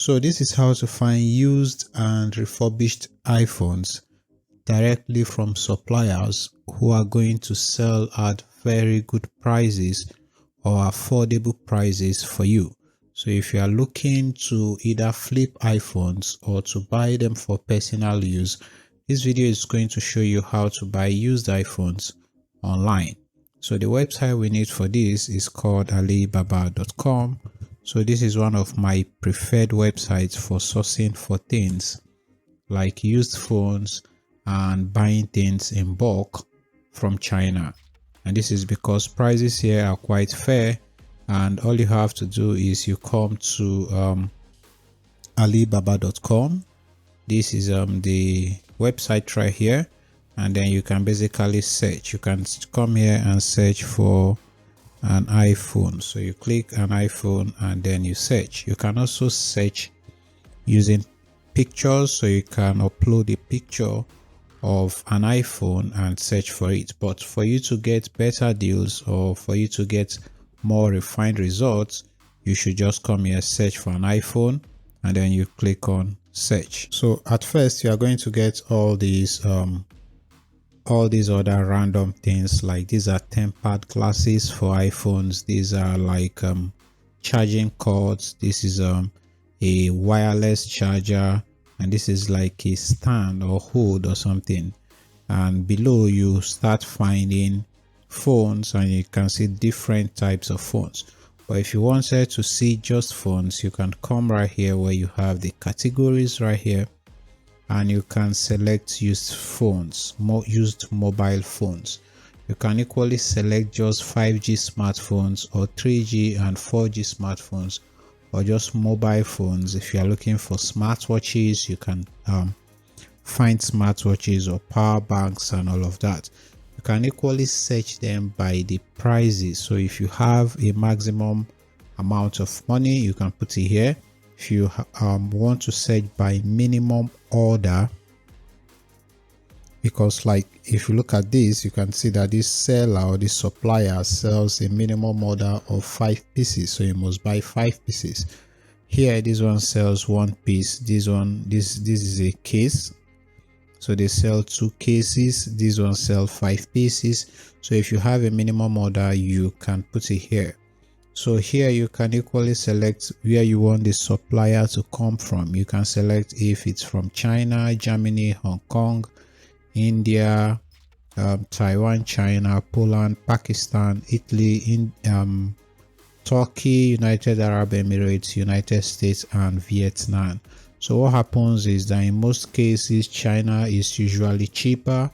So this is how to find used and refurbished iPhones directly from suppliers who are going to sell at very good prices or affordable prices for you. So if you are looking to either flip iPhones or to buy them for personal use, this video is going to show you how to buy used iPhones online. So the website we need for this is called alibaba.com. So this is one of my preferred websites for sourcing for things like used phones and buying things in bulk from China. And this is because prices here are quite fair, and all you have to do is you come to alibaba.com. This is the website right here, and then you can basically search. You can come here and search for an iPhone. So you click an iPhone and then you search. You can also search using pictures, so you can upload a picture of an iPhone and search for it. But for you to get better deals or for you to get more refined results, you should just come here, search for an iPhone, and then you click on search. So at first you are going to get all these other random things, like these are tempered glasses for iPhones. These are like charging cords. This is a wireless charger, and this is like a stand or hood or something. And below you start finding phones, and you can see different types of phones. But if you wanted to see just phones, you can come right here where you have the categories right here, and you can select used phones, used mobile phones. You can equally select just 5G smartphones or 3G and 4G smartphones, or just mobile phones. If you are looking for smartwatches, you can find smartwatches or power banks and all of that. You can equally search them by the prices. So if you have a maximum amount of money, you can put it here. If you want to search by minimum order, because like if you look at this, you can see that this seller or this supplier sells a minimum order of 5 pieces, so you must buy 5 pieces. Here this one sells 1 piece. This is a case, so they sell 2 cases. This one sells 5 pieces. So if you have a minimum order, you can put it here. So here you can equally select where you want the supplier to come from. You can select if it's from China, Germany, Hong Kong, India, Taiwan, China, Poland, Pakistan, Italy, Turkey, United Arab Emirates, United States, and Vietnam. So what happens is that in most cases, China is usually cheaper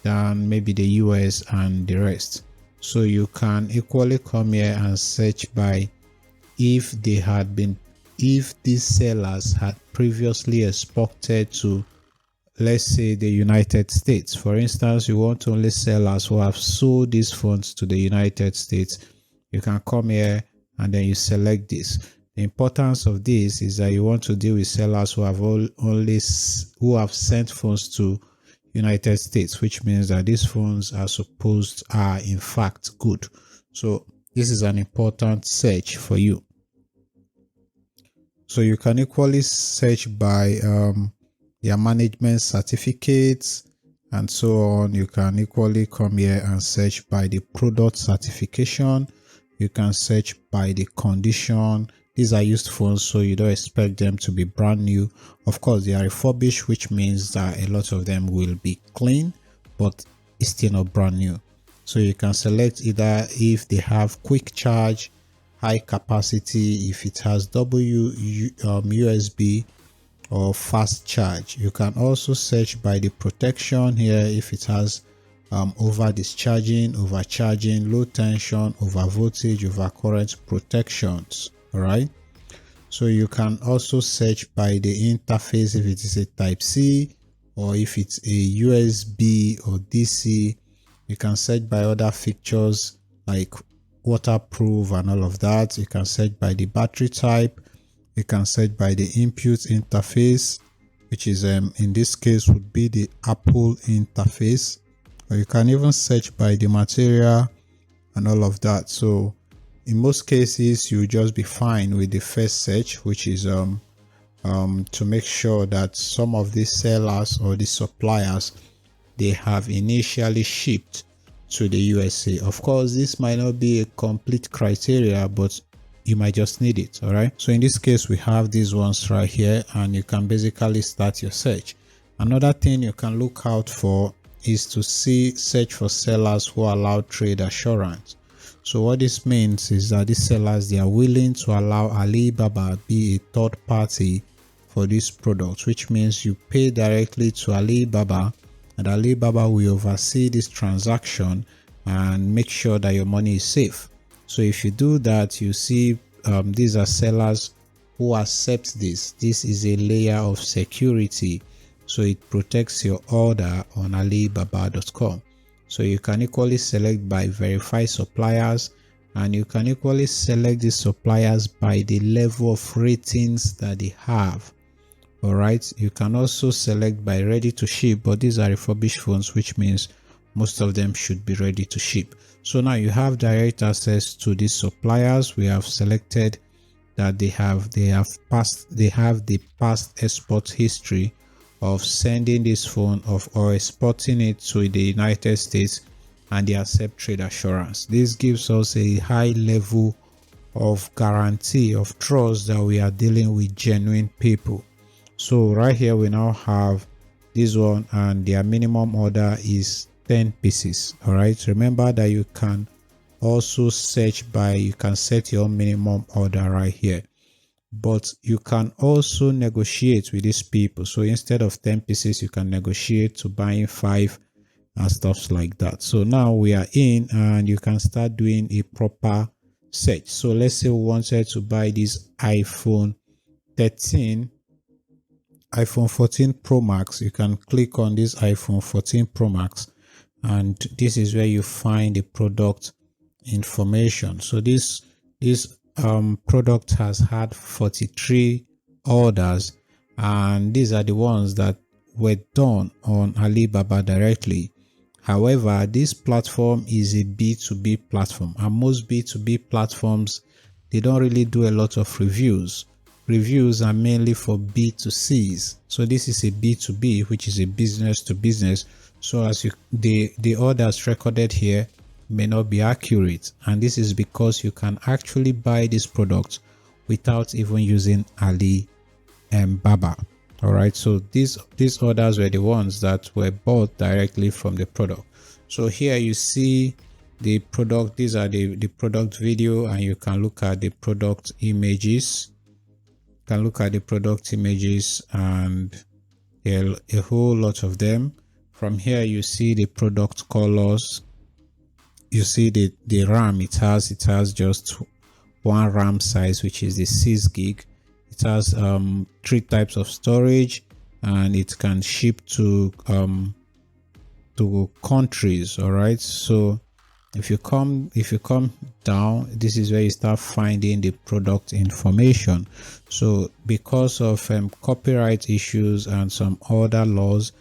than maybe the US and the rest. So you can equally come here and search by if these sellers had previously exported to, let's say, the United States. For instance, you want only sellers who have sold these phones to the United States. You can come here and then you select this. The importance of this is that you want to deal with sellers who have sent phones to United States, which means that these phones are in fact good. So this is an important search for you. So you can equally search by their management certificates and so on. You can equally come here and search by the product certification. You can search by the condition. These are used phones, so you don't expect them to be brand new. Of course, they are refurbished, which means that a lot of them will be clean, but it's still not brand new. So you can select either if they have quick charge, high capacity, if it has USB, or fast charge. You can also search by the protection here, if it has over discharging, overcharging, low tension, over voltage, over current protections. All right, so you can also search by the interface, if it is a type C or if it's a USB or DC. You can search by other features like waterproof and all of that. You can search by the battery type. You can search by the input interface, which is in this case would be the Apple interface, or you can even search by the material and all of that. So in most cases, you just be fine with the first search, which is to make sure that some of these sellers or the suppliers, they have initially shipped to the USA. Of course, this might not be a complete criteria, but you might just need it. All right, so in this case we have these ones right here, and you can basically start your search. Another thing you can look out for is to search for sellers who allow trade assurance. So what this means is that these sellers, they are willing to allow Alibaba be a third party for this product, which means you pay directly to Alibaba, and Alibaba will oversee this transaction and make sure that your money is safe. So if you do that, you see these are sellers who accept this. This is a layer of security, so it protects your order on Alibaba.com. So you can equally select by verified suppliers, and you can equally select the suppliers by the level of ratings that they have. All right, you can also select by ready to ship, but these are refurbished phones, which means most of them should be ready to ship. So now you have direct access to these suppliers. We have selected that they have the past export history of sending this phone or exporting it to the United States, and they accept trade assurance. This gives us a high level of guarantee of trust that we are dealing with genuine people. So right here we now have this one, and their minimum order is 10 pieces. All right, remember that you can also search by, you can set your minimum order right here, but you can also negotiate with these people. So instead of 10 pieces, you can negotiate to buying 5 and stuff like that. So now we are in, and you can start doing a proper search. So let's say we wanted to buy this iPhone 14 Pro Max. You can click on this iPhone 14 Pro Max, and this is where you find the product information. So this product has had 43 orders, and these are the ones that were done on Alibaba directly. However, this platform is a B2B platform, and most B2B platforms, they don't really do a lot of reviews. Reviews are mainly for B2Cs. So this is a B2B, which is a business to business. So as the orders recorded here may not be accurate, and this is because you can actually buy this product without even using Alibaba. All right, so these orders were the ones that were bought directly from the product. So here you see the product. These are the product video, and you can look at the product images. And a whole lot of them. From here you see the product colors. You see the RAM. It has just one RAM size, which is the 6 gig. It has 3 types of storage, and it can ship to countries. All right, so if you come down, this is where you start finding the product information. So because of copyright issues and some other laws,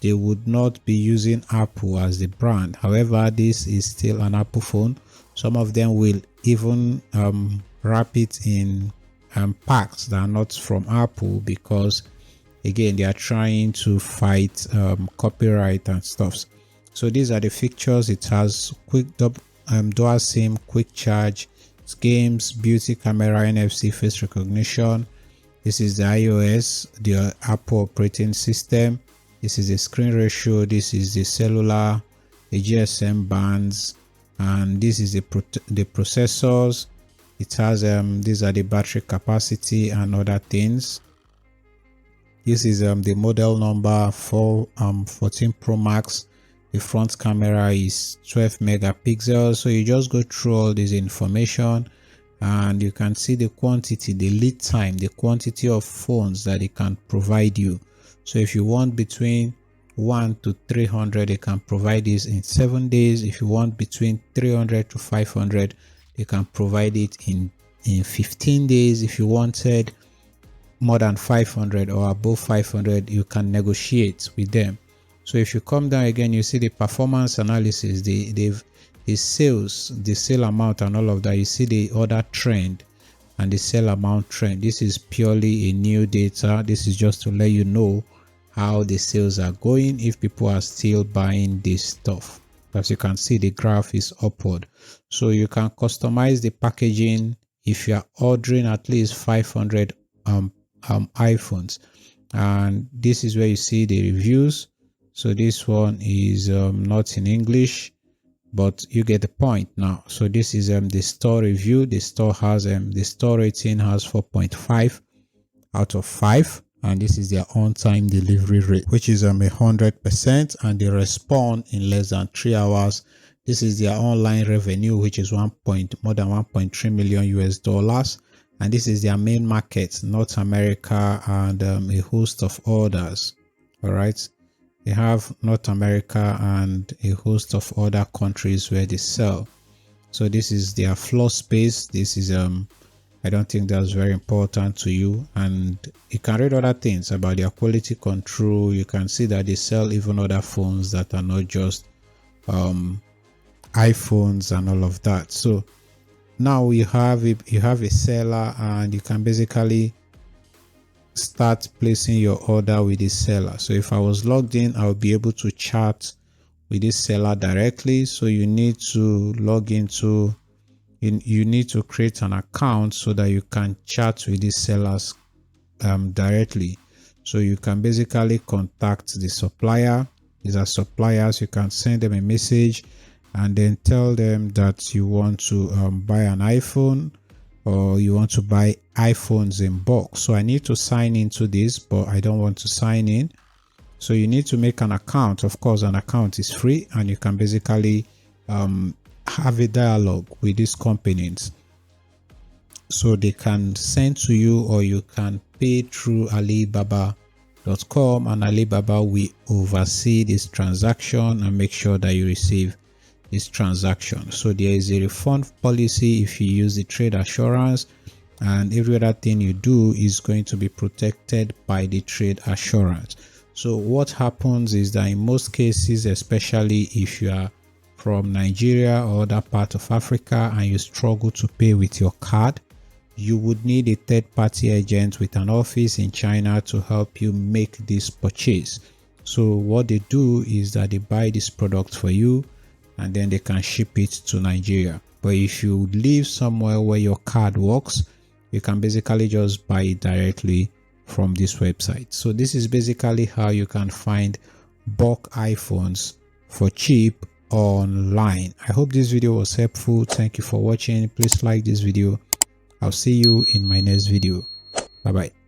they would not be using Apple as the brand. However, this is still an Apple phone. Some of them will even wrap it in packs that are not from Apple, because again, they are trying to fight copyright and stuff. So these are the features. It has quick dual SIM, quick charge, it's games, beauty camera, NFC, face recognition. This is the iOS, the Apple operating system. This is the screen ratio. This is the cellular, the GSM bands, and this is the processors. It has these are the battery capacity and other things. This is the model number for 14 Pro Max. The front camera is 12 megapixels. So you just go through all this information, and you can see the quantity, the lead time, the quantity of phones that it can provide you. So if you want between 1 to 300, they can provide this in 7 days. If you want between 300 to 500, they can provide it in 15 days. If you wanted more than 500 or above 500, you can negotiate with them. So if you come down again, you see the performance analysis, the sales, the sale amount and all of that. You see the order trend, and the sell amount trend. This is purely a new data. This is just to let you know how the sales are going, if people are still buying this stuff. As you can see, the graph is upward. So you can customize the packaging if you are ordering at least 500 iPhones. And this is where you see the reviews. So this one is not in English, but you get the point now. So this is the store review. The store has the store rating has 4.5 out of 5, and this is their on-time delivery rate, which is 100%, and they respond in less than 3 hours. This is their online revenue, which is more than 1.3 million US dollars, and this is their main market, North America, and a host of others. All right, they have North America and a host of other countries where they sell. So this is their floor space. This is I don't think that's very important to you, and you can read other things about their quality control. You can see that they sell even other phones that are not just iPhones and all of that. So now you have a seller, and you can basically start placing your order with the seller. So if I was logged in, I'll be able to chat with this seller directly. So you need to log into you need to create an account so that you can chat with these sellers directly. So you can basically contact the supplier. These are suppliers. You can send them a message and then tell them that you want to buy an iPhone, or you want to buy iPhones in bulk. So I need to sign into this, but I don't want to sign in. So you need to make an account. Of course, an account is free, and you can basically have a dialogue with these companies, so they can send to you, or you can pay through Alibaba.com, and Alibaba will oversee this transaction and make sure that you receive this transaction. So there is a refund policy if you use the trade assurance, and every other thing you do is going to be protected by the trade assurance. So what happens is that in most cases, especially if you are from Nigeria or other part of Africa and you struggle to pay with your card, you would need a third-party agent with an office in China to help you make this purchase. So what they do is that they buy this product for you, and then they can ship it to Nigeria. But if you live somewhere where your card works, you can basically just buy it directly from this website. So this is basically how you can find bulk iPhones for cheap online. I hope this video was helpful. Thank you for watching. Please like this video. I'll see you in my next video. Bye bye.